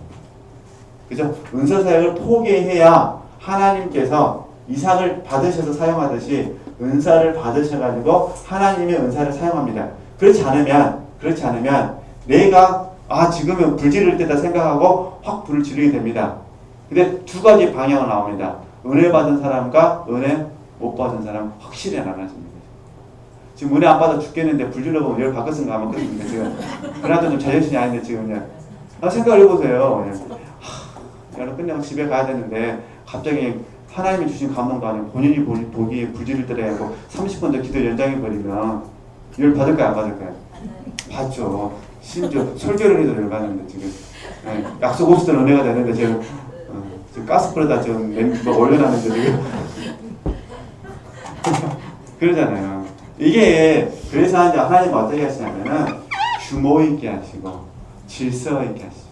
[SPEAKER 1] 그죠? 은사 사역을 포기해야 하나님께서 이상을 받으셔서 사용하듯이 은사를 받으셔가지고 하나님의 은사를 사용합니다. 그렇지 않으면 내가 지금은 불 지를 때다 생각하고 확 불을 지르게 됩니다. 근데 두 가지 방향은 나옵니다. 은혜 받은 사람과 은혜 못 받은 사람 확실히 나눠집니다. 지금 은혜 안 받아 죽겠는데 불 질러보면 열 바꿨은가 아마 그렇습니다. 지금 그나도 좀 자존심이 아닌데 지금 그냥 생각을 해보세요. 그냥 끝내고 집에 가야 되는데 갑자기 하나님이 주신 감동도 아니고 본인이 보기에 불 지를 때라 해고 30분 더 기도 연장해버리면 열 받을까요 안 받을까요? 받죠. 심지어 설교를 해도 열 받는데 지금 약속 없었던 은혜가 되는데 지금 가스불에다 지금 올려놨는데 지금 그러잖아요. 이게 그래서 이제 하나님 어떻게 하시냐면은 규모 있게 하시고 질서 있게 하시고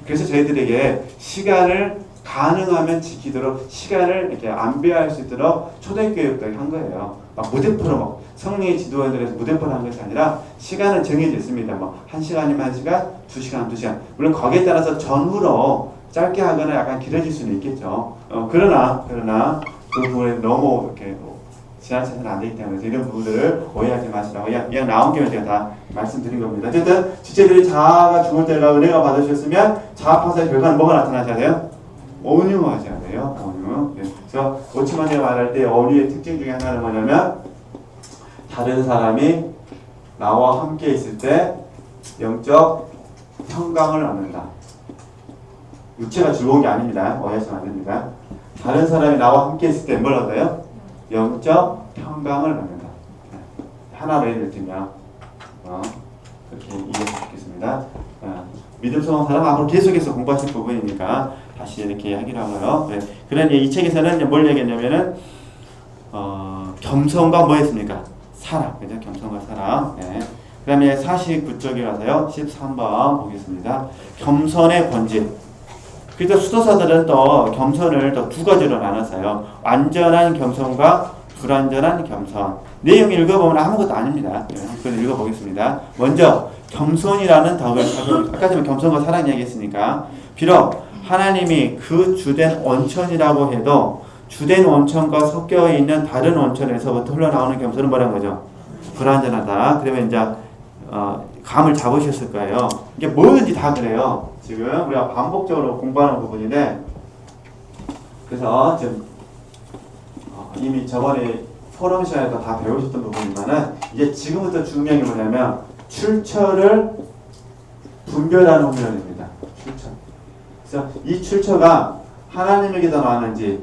[SPEAKER 1] 그래서 저희들에게 시간을 가능하면 지키도록 시간을 이렇게 안배할 수 있도록 초대교육도 한 거예요. 막 무대포로 막 성령의 지도원들에서 무대포로 한 것이 아니라 시간은 정해져 있습니다. 뭐 1시간이면 1시간, 2시간, 2시간. 물론 거기에 따라서 전후로 짧게 하거나 약간 길어질 수는 있겠죠. 그러나 그 부분에 너무 이렇게 지나쳐서는 안 되기 때문에 이런 부분들을 오해하지 마시라고 그냥 나온 김에 제가 다 말씀드린 겁니다. 어쨌든 지체들이 자아가 죽을 때가 은혜가 받으셨으면 자아파사의 결과는 뭐가 나타나셔야 돼요? 온유하셔야 돼요. 온유. 그래서 오치만이가 말할 때 온유의 특징 중에 하나는 뭐냐면 다른 사람이 나와 함께 있을 때 영적 평강을 얻는다. 육체가 즐거운 게 아닙니다. 오해하시면 안 됩니다. 다른 사람이 나와 함께 있을 때 뭘 얻어요? 영적 평강을 얻는다. 하나로 예를 들면 그렇게 이해했으면 좋겠습니다. 믿음스러운 사람은 앞으로 계속해서 공부하실 부분이니까 다시 이렇게 하기로 하고요. 그런 이 책에서는 이제 뭘 얘기했냐면은 겸손과 뭐 했습니까? 사랑. 그죠? 겸손과 사랑. 그 다음에 49쪽에 가서요. 13번 보겠습니다. 겸손의 본질. 그래서 수도사들은 또 겸손을 또 두 가지로 나눴어요. 완전한 겸손과 불완전한 겸손. 내용 읽어보면 아무것도 아닙니다. 한번 읽어보겠습니다. 먼저 겸손이라는 덕을 아까 전에 겸손과 사랑 얘기했으니까 비록 하나님이 그 주된 원천이라고 해도 주된 원천과 섞여 있는 다른 원천에서부터 흘러나오는 겸손은 뭐라는 거죠? 불완전하다. 그러면 이제 감을 잡으셨을 거예요. 이게 뭐든지 다 그래요. 지금 우리가 반복적으로 공부하는 부분인데 그래서 지금 이미 저번에 포럼 시간에도 다 배우셨던 부분이지만은 이제 지금부터 중요한 게 뭐냐면 출처를 분별하는 훈련입니다. 출처. 그래서 이 출처가 하나님에게서 나왔는지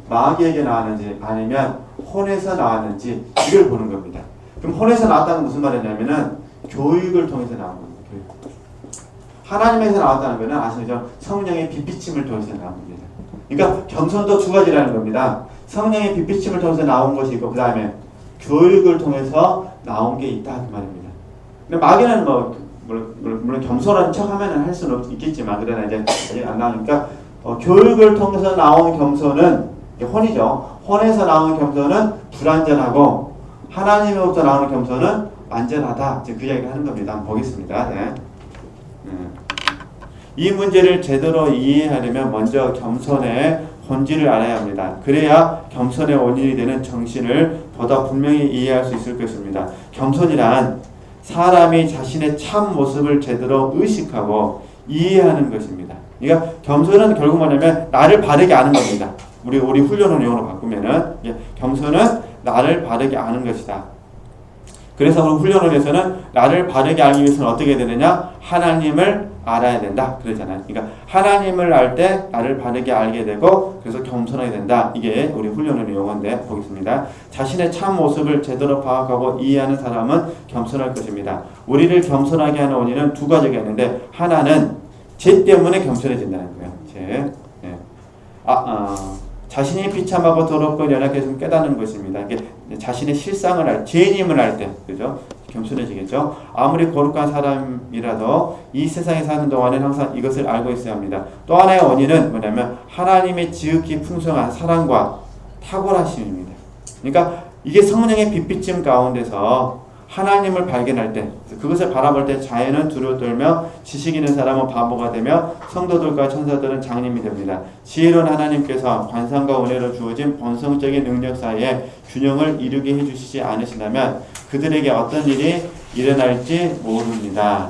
[SPEAKER 1] 마귀에게 나왔는지 아니면 혼에서 나왔는지 이걸 보는 겁니다. 그럼 혼에서 나왔다는 무슨 말이냐면은 교육을 통해서 나온 겁니다. 교육. 하나님에서 나왔다는 것은 아시죠? 성령의 빛비침을 통해서 나온 겁니다. 그러니까 겸손도 두 가지라는 겁니다. 성령의 빛비침을 통해서 나온 것이 있고 그 다음에 교육을 통해서 나온 게 있다 그 말입니다. 근데 마귀는 물론 겸손한 척하면은 할 수는 있겠지만 그러나 이제 아직 안 나오니까 교육을 통해서 나온 겸손은 혼이죠. 혼에서 나온 겸손은 불완전하고 하나님으로부터 나오는 겸손은 완전하다. 이제 그 이야기를 하는 겁니다. 한번 보겠습니다. 네. 이 문제를 제대로 이해하려면 먼저 겸손의 본질을 알아야 합니다. 그래야 겸손의 원인이 되는 정신을 보다 분명히 이해할 수 있을 것입니다. 겸손이란 사람이 자신의 참 모습을 제대로 의식하고 이해하는 것입니다. 그러니까 겸손은 결국 뭐냐면 나를 바르게 아는 겁니다. 우리 훈련을 용어로 바꾸면은 겸손은 나를 바르게 아는 것이다. 그래서 우리 훈련원에서는 나를 바르게 알기 위해서는 어떻게 되느냐? 하나님을 알아야 된다. 그러잖아요. 그러니까 하나님을 알 때 나를 바르게 알게 되고 그래서 겸손하게 된다. 이게 우리 훈련원의 용어인데 보겠습니다. 자신의 참 모습을 제대로 파악하고 이해하는 사람은 겸손할 것입니다. 우리를 겸손하게 하는 원인은 두 가지가 있는데 하나는 죄 때문에 겸손해진다는 거예요. 죄. 네. 자신이 비참하고 더럽고 연약해서 깨닫는 것입니다. 이게 자신의 실상을 죄인임을 알 때, 그죠? 겸손해지겠죠? 아무리 거룩한 사람이라도 이 세상에 사는 동안은 항상 이것을 알고 있어야 합니다. 또 하나의 원인은 뭐냐면 하나님의 지극히 풍성한 사랑과 탁월하심입니다. 그러니까 이게 성령의 빛비침 가운데서 하나님을 발견할 때, 그것을 바라볼 때 자연은 두려워 떨며 지식 있는 사람은 바보가 되며 성도들과 천사들은 장님이 됩니다. 지혜로운 하나님께서 관상과 은혜로 주어진 본성적인 능력 사이에 균형을 이루게 해주시지 않으시다면 그들에게 어떤 일이 일어날지 모릅니다.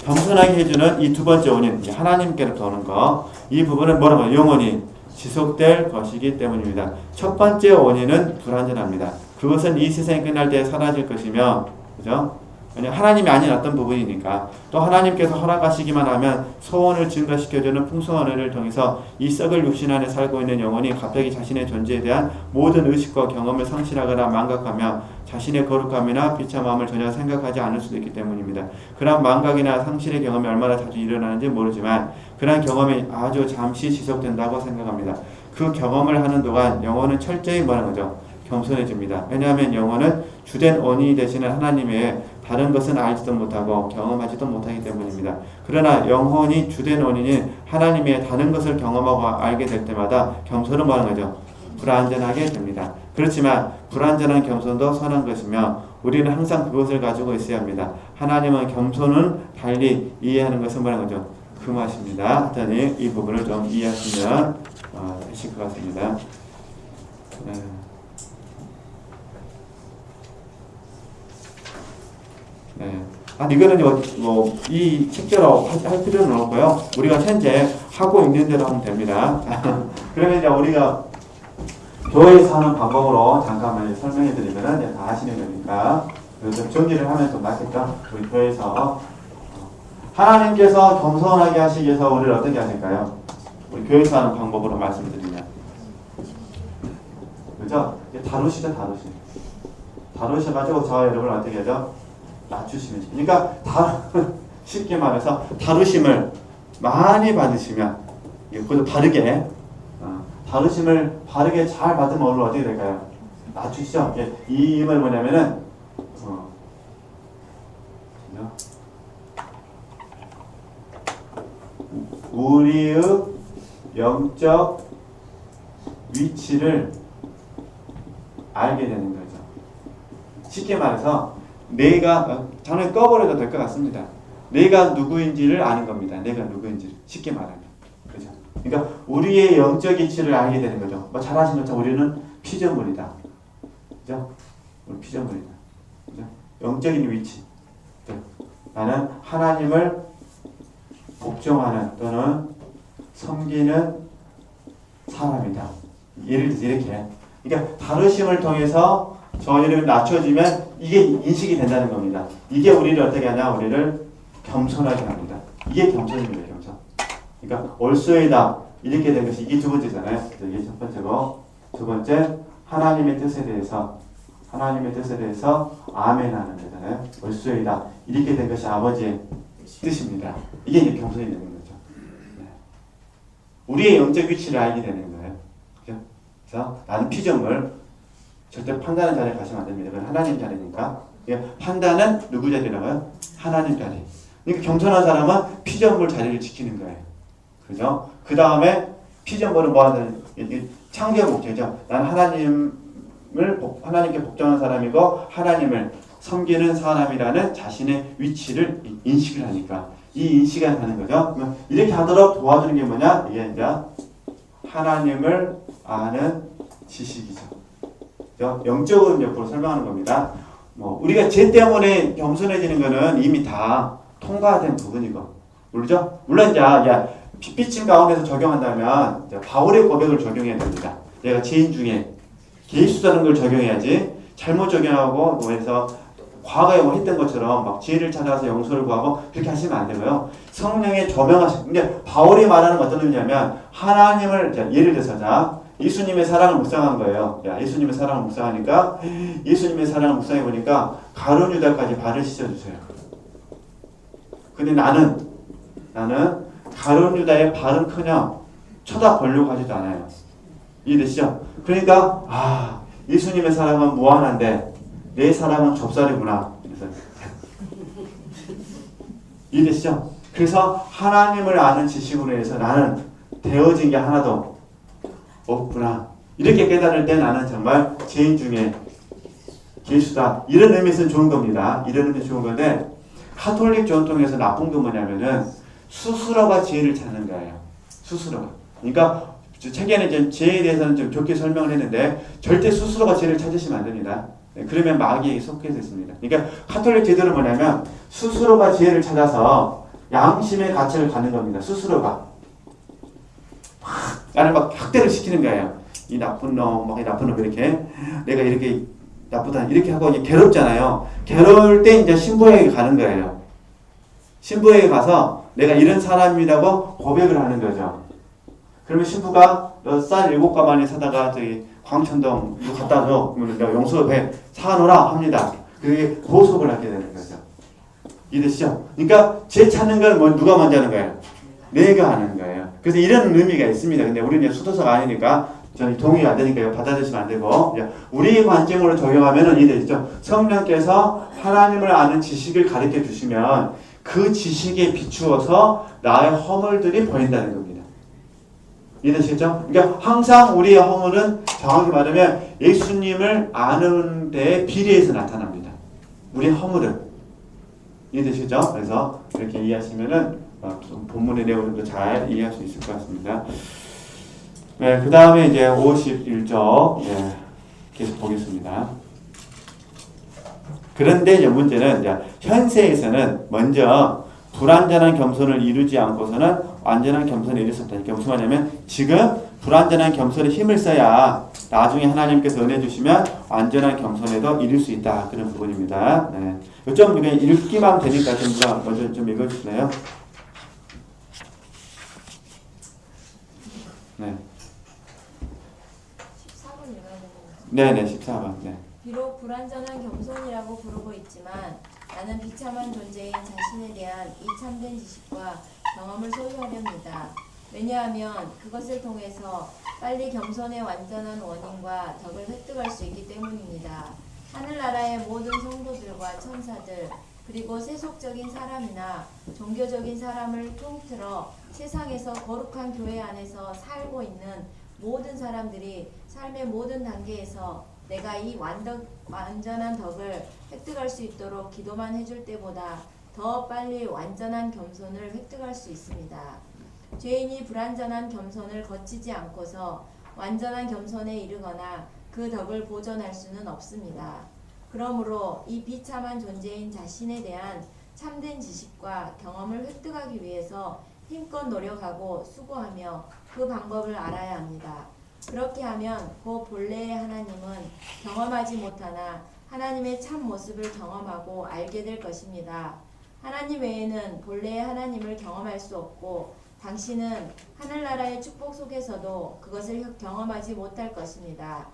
[SPEAKER 1] 겸손하게 해주는 이 두 번째 원인, 하나님께로부터 오는 거, 이 부분은 뭐라고 해요? 영원히 지속될 것이기 때문입니다. 첫 번째 원인은 불완전합니다. 그것은 이 세상이 끝날 때 사라질 것이며, 그죠? 하나님이 아닌 어떤 부분이니까. 또 하나님께서 허락하시기만 하면 소원을 증가시켜주는 풍성한 은혜를 통해서 이 썩을 육신 안에 살고 있는 영혼이 갑자기 자신의 존재에 대한 모든 의식과 경험을 상실하거나 망각하며 자신의 거룩함이나 비참함을 전혀 생각하지 않을 수도 있기 때문입니다. 그러한 망각이나 상실의 경험이 얼마나 자주 일어나는지 모르지만 그러한 경험이 아주 잠시 지속된다고 생각합니다. 그 경험을 하는 동안 영혼은 철저히 뭐라는 거죠? 겸손해집니다. 왜냐하면 영혼은 주된 원인이 되시는 하나님 외에 다른 것은 알지도 못하고 경험하지도 못하기 때문입니다. 그러나 영혼이 주된 원인인 하나님 외에 다른 것을 경험하고 알게 될 때마다 겸손은 뭐하는 거죠? 불완전하게 됩니다. 그렇지만 불완전한 겸손도 선한 것이며 우리는 항상 그것을 가지고 있어야 합니다. 하나님은 겸손은 달리 이해하는 것은 뭐라는 거죠? 금하십니다. 하여튼 이 부분을 좀 이해하시면 되실 것 같습니다. 네. 이거는 이 책자로 할 필요는 없고요. 우리가 현재 하고 있는 대로 하면 됩니다. 그러면 이제 우리가 교회에서 하는 방법으로 잠깐만 설명해 드리면 다 아시는 거니까 좀 정리를 하면 좀 낫겠죠? 우리 교회에서 하나님께서 겸손하게 하시기 위해서 우리를 어떻게 하실까요? 우리 교회에서 하는 방법으로 말씀드리면 그죠? 다루시죠. 다루셔가지고 저와 여러분을 어떻게 하죠? 낮추시면 그러니까 쉽게 말해서 다루심을 많이 받으시면 그것도 바르게 다루심을 바르게 잘 받으면 오늘 어떻게 될까요? 낮추시죠. 이 의미는 뭐냐면은 우리의 영적 위치를 알게 되는 거죠. 쉽게 말해서 내가 저는 꺼버려도 될 것 같습니다. 내가 누구인지를 아는 겁니다. 내가 누구인지를 쉽게 말하면 그죠? 그러니까 우리의 영적 이치를 알게 되는 거죠. 잘 아시는 것처럼 우리는 피조물이다. 그죠? 우리 피조물이다. 그죠? 영적인 위치. 나는 하나님을 복종하는 또는 섬기는 사람이다. 예를 들어서 이렇게. 그러니까 다루심을 통해서 저희를 낮춰지면 이게 인식이 된다는 겁니다. 이게 우리를 어떻게 하냐? 우리를 겸손하게 합니다. 이게 겸손입니다. 겸손. 그러니까 올소이다 이렇게 된 것이 이게 두 번째잖아요. 이게 첫 번째고 두 번째 하나님의 뜻에 대해서 아멘하는 거잖아요. 올소이다 이렇게 된 것이 아버지의 뜻입니다. 이게 이제 겸손이 되는 거죠. 네. 우리의 영적 위치를 알게 되는 거예요. 그렇죠? 그래서 나는 피조물 절대 판단하는 자리에 가시면 안 됩니다. 그건 하나님 자리니까. 판단은 누구 자리라고요? 하나님까지. 그러니까 겸손한 사람은 피조물 자리를 지키는 거예요. 그죠? 그 다음에 피조물은 뭐 하는, 창조의 목적이죠. 나는 하나님께 복종하는 사람이고 하나님을 섬기는 사람이라는 자신의 위치를 인식을 하니까 이 인식을 하는 거죠. 이렇게 하도록 도와주는 게 뭐냐? 이게 이제 하나님을 아는 지식이죠. 영적인 옆으로 설명하는 겁니다. 뭐 우리가 죄 때문에 겸손해지는 거는 이미 다 통과된 부분이고, 모르죠? 물론 이제 핏빛임 가운데서 적용한다면 이제 바울의 고백을 적용해야 됩니다. 내가 죄인 중에 계수라는 걸 적용해야지 잘못 적용하고 뭐 해서 과거에 뭐 했던 것처럼 막 지혜를 찾아서 용서를 구하고 그렇게 하시면 안 되고요. 성령의 조명하시. 근데 바울이 말하는 건 어떤 의미냐면 하나님을 예를 들어서 예수님의 사랑을 묵상한 거예요. 예수님의 사랑을 묵상하니까 예수님의 사랑을 묵상해 보니까 가룟 유다까지 발을 씻어주세요. 근데 나는 가룟 유다의 발은커녕 쳐다보려고 하지도 않아요. 이해되시죠? 그러니까 예수님의 사랑은 무한한데 내 사랑은 좁쌀이구나. 이해되시죠? 그래서 하나님을 아는 지식으로 해서 나는 되어진 게 하나도 없구나. 이렇게 깨달을 때 나는 정말 죄인 중에 계수다. 이런 의미에서는 좋은 겁니다. 이런 의미에서 좋은 건데 가톨릭 전통에서 나쁜 게 뭐냐면은 스스로가 죄를 찾는 거예요. 스스로가. 그러니까 책에는 죄에 대해서는 좀 좋게 설명을 했는데 절대 스스로가 죄를 찾으시면 안 됩니다. 그러면 마귀에게 속해서 있습니다. 그러니까 가톨릭 제도는 뭐냐면 스스로가 죄를 찾아서 양심의 가책을 갖는 겁니다. 스스로가 나를 막 학대를 시키는 거예요. 이 나쁜 놈, 막 이 나쁜 놈 이렇게 내가 이렇게 나쁘다 이렇게 하고 이제 괴롭잖아요. 괴로울 때 이제 신부에게 가는 거예요. 신부에게 가서 내가 이런 사람이라고 고백을 하는 거죠. 그러면 신부가 너 쌀 7가마니 사다가 저기 광천동 이거 갖다 줘. 그러면 내가 용서해 사놓으라 합니다. 그게 보석을 하게 되는 거죠. 이해되시죠? 그러니까 죄 찾는 건 누가 먼저 하는 거예요? 내가 하는 거예요. 그래서 이런 의미가 있습니다. 근데 우리는 수도사가 아니니까 저는 동의가 안 되니까요. 받아들이시면 안 되고 우리 관점으로 적용하면 이해되시죠? 성령께서 하나님을 아는 지식을 가르쳐 주시면 그 지식에 비추어서 나의 허물들이 보인다는 겁니다. 이해되시죠? 그러니까 항상 우리의 허물은 정확히 말하면 예수님을 아는 데에 비례해서 나타납니다. 우리의 허물은. 이해되시죠? 그래서 이렇게 이해하시면은 본문의 내용을 잘 이해할 수 있을 것 같습니다. 네, 그 다음에 이제 51쪽 계속 보겠습니다. 그런데 이제 문제는 이제 현세에서는 먼저 불완전한 겸손을 이루지 않고서는 완전한 겸손에 이를 수 없다. 이게 무슨 말이냐면 지금 불완전한 겸손에 힘을 써야 나중에 하나님께서 은혜 주시면 완전한 겸손에도 이룰 수 있다. 그런 부분입니다. 네. 좀 그냥 읽기만 되니까 좀 먼저 좀 읽어주실래요? 네.
[SPEAKER 2] 14번 읽어야 되는 거죠?
[SPEAKER 1] 네네 14번. 네.
[SPEAKER 2] 비록 불완전한 겸손이라고 부르고 있지만 나는 비참한 존재인 자신에 대한 이 참된 지식과 경험을 소유하렵니다. 왜냐하면 그것을 통해서 빨리 겸손의 완전한 원인과 덕을 획득할 수 있기 때문입니다. 하늘나라의 모든 성도들과 천사들 그리고 세속적인 사람이나 종교적인 사람을 통틀어 세상에서 거룩한 교회 안에서 살고 있는 모든 사람들이 삶의 모든 단계에서 내가 이 완전한 덕을 획득할 수 있도록 기도만 해줄 때보다 더 빨리 완전한 겸손을 획득할 수 있습니다. 죄인이 불완전한 겸손을 거치지 않고서 완전한 겸손에 이르거나 그 덕을 보존할 수는 없습니다. 그러므로 이 비참한 존재인 자신에 대한 참된 지식과 경험을 획득하기 위해서 힘껏 노력하고 수고하며 그 방법을 알아야 합니다. 그렇게 하면 그 본래의 하나님은 경험하지 못하나 하나님의 참 모습을 경험하고 알게 될 것입니다. 하나님 외에는 본래의 하나님을 경험할 수 없고 당신은 하늘나라의 축복 속에서도 그것을 경험하지 못할 것입니다.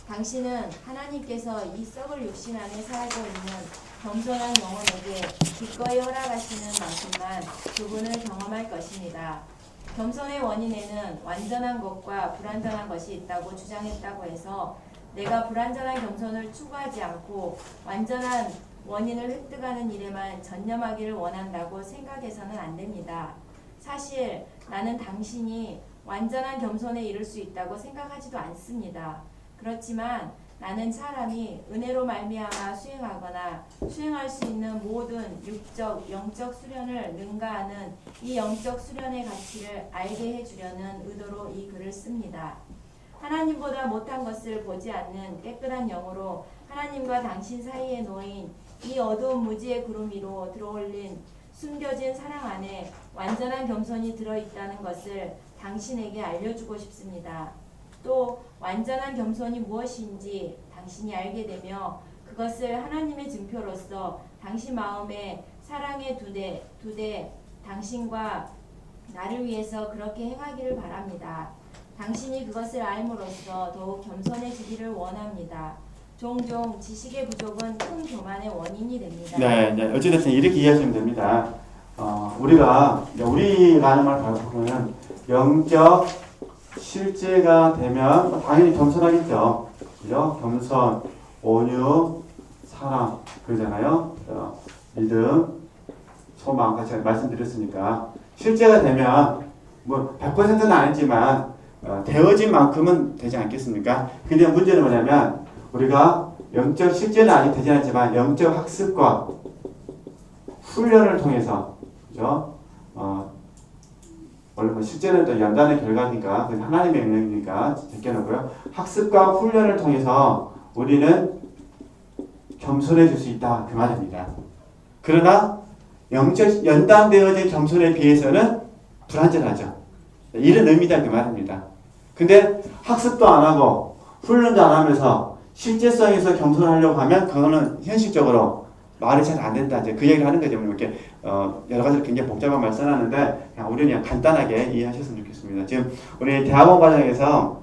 [SPEAKER 2] 당신은 하나님께서 이 썩을 육신 안에 살고 있는 겸손한 영혼에게 기꺼이 허락하시는 만큼만 그분을 경험할 것입니다. 겸손의 원인에는 완전한 것과 불완전한 것이 있다고 주장했다고 해서 내가 불완전한 겸손을 추구하지 않고 완전한 원인을 획득하는 일에만 전념하기를 원한다고 생각해서는 안 됩니다. 사실 나는 당신이 완전한 겸손에 이를 수 있다고 생각하지도 않습니다. 그렇지만 나는 사람이 은혜로 말미암아 수행하거나 수행할 수 있는 모든 육적, 영적 수련을 능가하는 이 영적 수련의 가치를 알게 해주려는 의도로 이 글을 씁니다. 하나님보다 못한 것을 보지 않는 깨끗한 영으로 하나님과 당신 사이에 놓인 이 어두운 무지의 구름 위로 들어올린 숨겨진 사랑 안에 완전한 겸손이 들어있다는 것을 당신에게 알려주고 싶습니다. 또 완전한 겸손이 무엇인지 당신이 알게 되며 그것을 하나님의 증표로서 당신 마음에 사랑의 두 대 당신과 나를 위해서 그렇게 행하기를 바랍니다. 당신이 그것을 알므로써 더욱 겸손해지기를 원합니다. 종종 지식의 부족은 큰 교만의 원인이 됩니다.
[SPEAKER 1] 네, 어찌됐든 이렇게 이해하시면 됩니다. 우리가 하는 말 보면 영적 실제가 되면 당연히 겸손하겠죠. 그죠? 겸손, 온유, 사랑 그러잖아요. 믿음, 소망 같이 말씀드렸으니까 실제가 되면 뭐 100%는 아니지만 되어진 만큼은 되지 않겠습니까? 근데 문제는 뭐냐면 우리가 영적 실제는 아직 되지 않지만 영적 학습과 훈련을 통해서 그죠? 원래 뭐 실제는 또 연단의 결과니까 하나님의 영역이니까 제껴놓고요. 학습과 훈련을 통해서 우리는 겸손해질 수 있다 그 말입니다. 그러나 영적 연단되어진 겸손에 비해서는 불완전하죠. 이런 의미다 그 말입니다. 근데 학습도 안 하고 훈련도 안 하면서 실제성에서 겸손하려고 하면 그거는 현실적으로 말이 잘 안 된다. 이제 그 얘기를 하는 거죠. 이렇게 여러 가지로 굉장히 복잡한 말 써놨는데 우리는 그냥 간단하게 이해하셨으면 좋겠습니다. 지금 우리 대학원 과정에서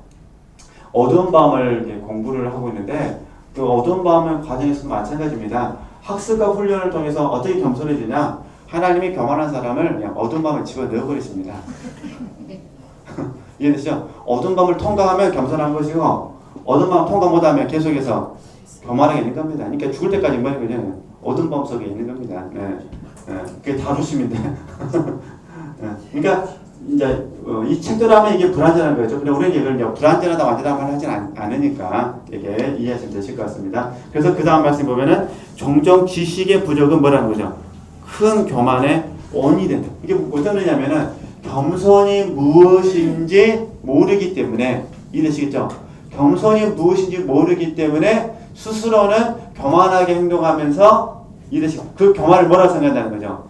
[SPEAKER 1] 어두운 밤을 공부를 하고 있는데 그 어두운 밤 과정에서도 마찬가지입니다. 학습과 훈련을 통해서 어떻게 겸손해지냐? 하나님이 교만한 사람을 그냥 어두운 밤을 집어 넣어버리십니다. 이해되시죠? 어두운 밤을 통과하면 겸손한 것이고 어두운 밤 통과 못하면 계속해서 교만하게 있는 겁니다. 그러니까 죽을 때까지 뭐예요? 그냥 어두운 밤 속에 있는 겁니다. 그게 다루심인데. 그러니까 이제 이 책대로 하면 이게 불완전한 거죠. 근데 우리는 이걸 이제 불완전하다 완전하다 말 하진 않으니까 이게 이해하시면 되실 것 같습니다. 그래서 그 다음 말씀 보면은 종종 지식의 부족은 뭐라는 거죠? 큰 교만의 원인이 된다. 이게 어떤 의미냐면은 겸손이 무엇인지 모르기 때문에 이해되시겠죠? 겸손이 무엇인지 모르기 때문에 스스로는 교만하게 행동하면서 이해되시죠? 그 교만을 뭐라고 생각한다는 거죠?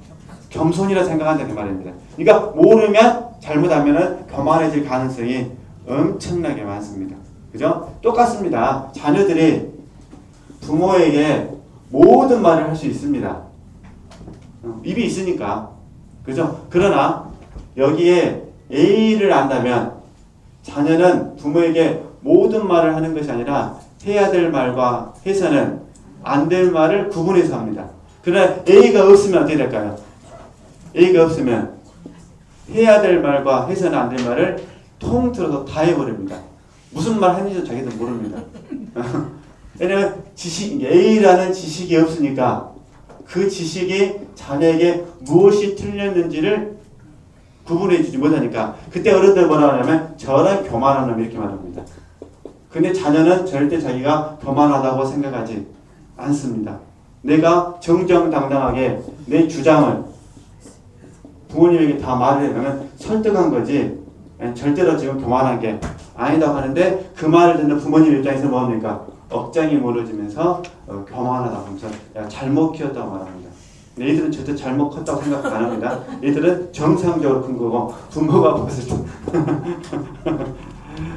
[SPEAKER 1] 겸손이라 생각한다는 말입니다. 그러니까 모르면 잘못하면은 교만해질 가능성이 엄청나게 많습니다. 그죠? 똑같습니다. 자녀들이 부모에게 모든 말을 할 수 있습니다. 입이 있으니까. 그죠? 그러나 여기에 A를 안다면 자녀는 부모에게 모든 말을 하는 것이 아니라 해야 될 말과 해서는 안 될 말을 구분해서 합니다. 그러나 A가 없으면 어떻게 될까요? A가 없으면 해야 될 말과 해서는 안 될 말을 통틀어서 다 해버립니다. 무슨 말 하는지도 자기도 모릅니다. 왜냐면 A라는 지식이 없으니까 그 지식이 자녀에게 무엇이 틀렸는지를 구분해주지 못하니까 그때 어른들 뭐라 하냐면 저런 교만한 놈 이렇게 말합니다. 근데 자녀는 절대 자기가 교만하다고 생각하지 않습니다. 내가 정정당당하게 내 주장을 부모님에게 다 말을 해가면 설득한 거지 절대로 지금 교만한 게 아니다고 하는데 그 말을 듣는 부모님 입장에서 뭐합니까? 억장이 무너지면서 교만하다고 하면서 잘못 키웠다고 말합니다. 얘들은 절대 잘못 컸다고 생각 안 합니다. 얘들은 정상적으로 큰 거고 부모가 봤을 때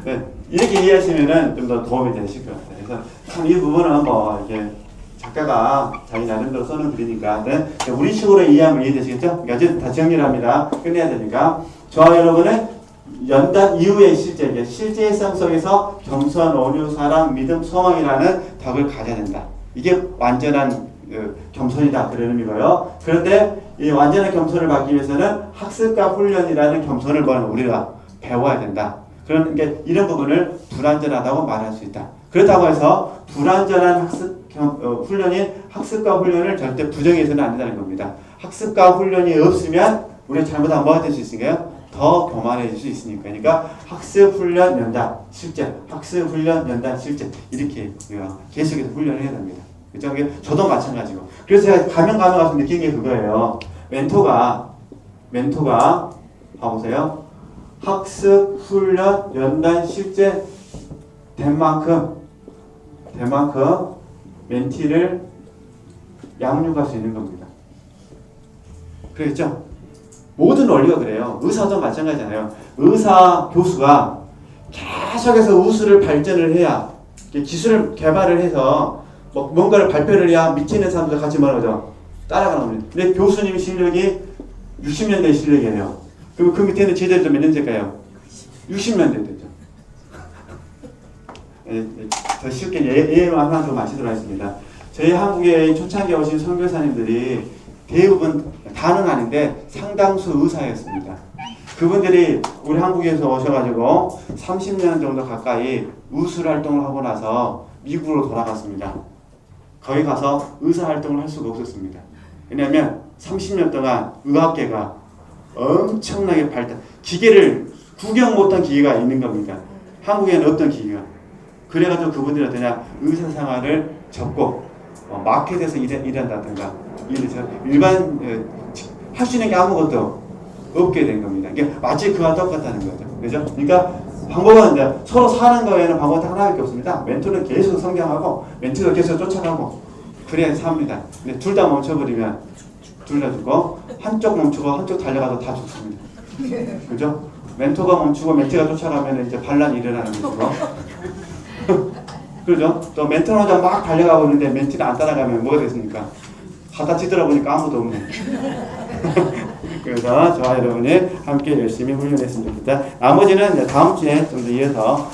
[SPEAKER 1] 네, 이렇게 이해하시면은 좀 더 도움이 되실 것 같아요. 그래서 참 이 부분은 뭐 이렇게 작가가 자기 나름대로 써는 글이니까 네, 우리 식으로 이해하면 이해되시겠죠? 어쨌든 다 정리를 합니다. 끝내야 되니까 저와 여러분은 연단 이후의 실제성 속에서 겸손, 온유, 사랑, 믿음, 소망이라는 덕을 가져야 된다. 이게 완전한 겸손이다 그런 의미고요. 그런데 이 완전한 겸손을 받기 위해서는 학습과 훈련이라는 겸손을 우리가 배워야 된다. 그런 게 이런 부분을 불완전하다고 말할 수 있다. 그렇다고 해서 불완전한 학습 훈련이 학습과 훈련을 절대 부정해서는 안 된다는 겁니다. 학습과 훈련이 없으면 우리가 잘못하면 뭐가 될 수 있으니까요? 더 교만해질 수 있으니까. 그러니까 학습, 훈련, 연단, 실제. 학습, 훈련, 연단, 실제. 이렇게 우리가 계속해서 훈련을 해야 됩니다. 그죠? 저도 마찬가지고. 그래서 제가 가면 가서 느낀 게 그거예요. 멘토가 봐보세요. 학습, 훈련, 연단, 실제 된 만큼 멘티를 양육할 수 있는 겁니다. 그랬죠? 모든 원리가 그래요. 의사도 마찬가지잖아요. 의사 교수가 계속해서 우수를 발전을 해야 기술을 개발을 해서 뭔가를 발표를 해야 밑에 있는 사람들 같이 말하죠. 따라가는 겁니다. 근데 교수님 실력이 60년대 실력이에요. 그럼 그 밑에 있는 제자들도 몇 년째일까요? 60년대 됐죠. 더 쉽게 예만 하나 더 마치도록 하겠습니다. 저희 한국에 초창기에 오신 선교사님들이 대부분 다는 아닌데 상당수 의사였습니다. 그분들이 우리 한국에서 오셔가지고 30년 정도 가까이 우수 활동을 하고 나서 미국으로 돌아갔습니다. 거기 가서 의사 활동을 할 수가 없었습니다. 왜냐하면 30년 동안 의학계가 엄청나게 발달, 기계를 구경 못한 기계가 있는 겁니다. 한국에는 어떤 기계가? 그래가지고 그분들이 어떠냐, 의사 생활을 접고 마켓에서 일한다든가 일반 할 수 있는 게 아무것도 없게 된 겁니다. 이게 마치 그와 똑같다는 거죠. 그죠? 그러니까 방법은 이제 서로 사는 거에는 방법 하나밖에 없습니다. 멘토는 계속 성장하고 멘티가 계속 쫓아가고 그래야 삽니다. 근데 둘 다 멈춰버리면 둘 다 죽고 한쪽 멈추고 한쪽 달려가도 다 죽습니다. 그죠? 멘토가 멈추고 멘티가 쫓아가면 이제 반란이 일어나는 거죠. 그죠? 또 멘토는 혼자 막 달려가고 있는데 멘티는 안 따라가면 뭐가 됐습니까? 하다 뒤돌아보니까 아무도 없네. 그래서 저와 여러분이 함께 열심히 훈련했으면 좋겠다. 나머지는 다음 주에 좀 더 이어서